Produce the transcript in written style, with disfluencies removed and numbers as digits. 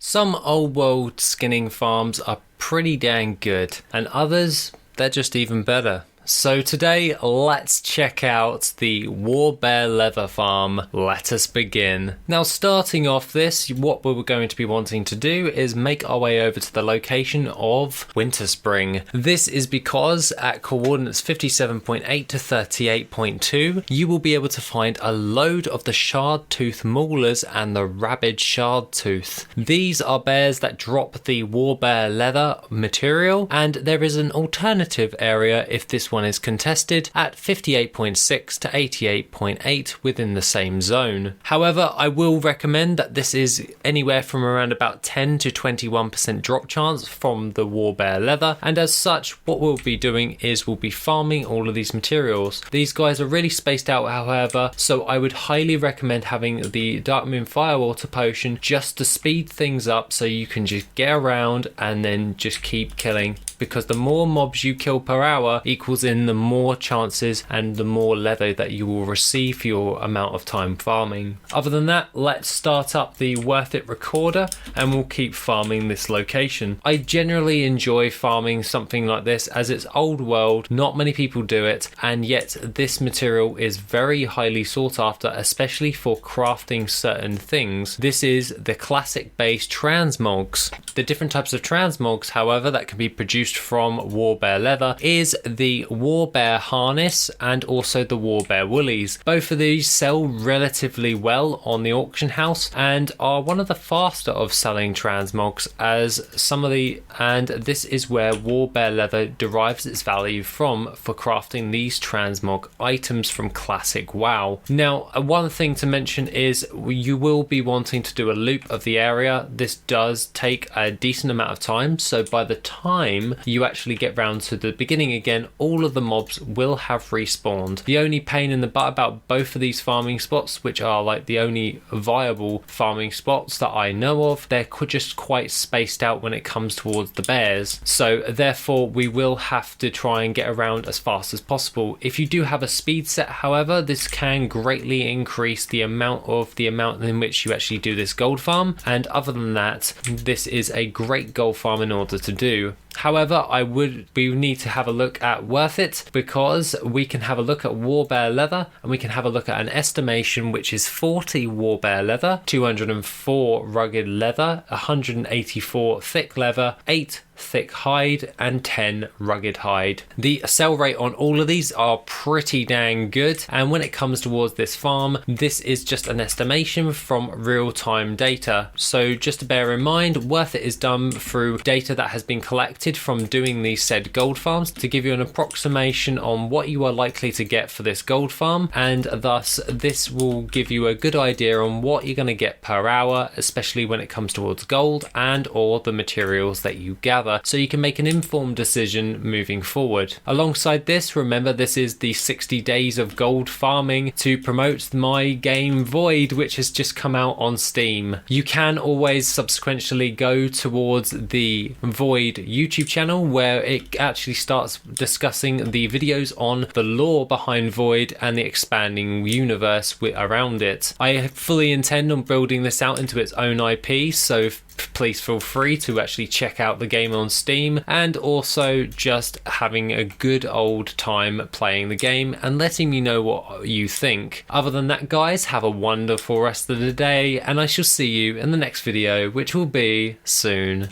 Some old world skinning farms are pretty dang good, and others, they're just even better. So today, let's check out the War Bear Leather Farm. Let us begin. Now, starting off this, what we're going to be wanting to do is make our way over to the location of Winterspring. This is because at coordinates 57.8 to 38.2, you will be able to find a load of the Shard-Tooth Maulers and the Rabid Shard-Tooth. These are bears that drop the War Bear Leather material, and there is an alternative area if this one is contested at 58.6 to 88.8 within the same zone. However, I will recommend that this is anywhere from around about 10 to 21% drop chance from the War Bear Leather, and as such what we'll be doing is we'll be farming all of these materials. These guys are really spaced out, however, so I would highly recommend having the Dark Moon Firewater potion just to speed things up so you can just get around and then just keep killing, because the more mobs you kill per hour equals in the more chances and the more leather that you will receive for your amount of time farming. Other than that, let's start up the Worth It recorder and we'll keep farming this location. I generally enjoy farming something like this as it's old world, not many people do it, and yet this material is very highly sought after, especially for crafting certain things. This is the classic base transmogs. The different types of transmogs, however, that can be produced from War Bear Leather is the War Bear Harness and also the War Bear Woolies. Both of these sell relatively well on the auction house and are one of the faster of selling transmogs and this is where War Bear Leather derives its value from for crafting these transmog items from classic WoW. Now, one thing to mention is you will be wanting to do a loop of the area. This does take a decent amount of time, so by the time you actually get round to the beginning again, all of the mobs will have respawned. The only pain in the butt about both of these farming spots, which are like the only viable farming spots that I know of, they're just quite spaced out when it comes towards the bears, so therefore we will have to try and get around as fast as possible. If you do have a speed set, however, this can greatly increase the amount in which you actually do this gold farm, and other than that, this is a great gold farm in order to do. However, we need to have a look at Worth It, because we can have a look at War Bear Leather and we can have a look at an estimation which is 40 War Bear Leather, 204 rugged leather, 184 thick leather, 8 thick hide and 10 rugged hide. The sell rate on all of these are pretty dang good, and when it comes towards this farm, this is just an estimation from real-time data, so just to bear in mind, Worth It is done through data that has been collected from doing these said gold farms to give you an approximation on what you are likely to get for this gold farm, and thus this will give you a good idea on what you're going to get per hour, especially when it comes towards gold and or the materials that you gather, so you can make an informed decision moving forward. Alongside this, remember this is the 60 days of gold farming to promote my game Void, which has just come out on Steam. You can always subsequently go towards the Void YouTube channel where it actually starts discussing the videos on the lore behind Void and the expanding universe around it. I fully intend on building this out into its own IP, so please feel free to actually check out the game on Steam, and also just having a good old time playing the game and letting me know what you think. Other than that, guys, have a wonderful rest of the day, and I shall see you in the next video, which will be soon.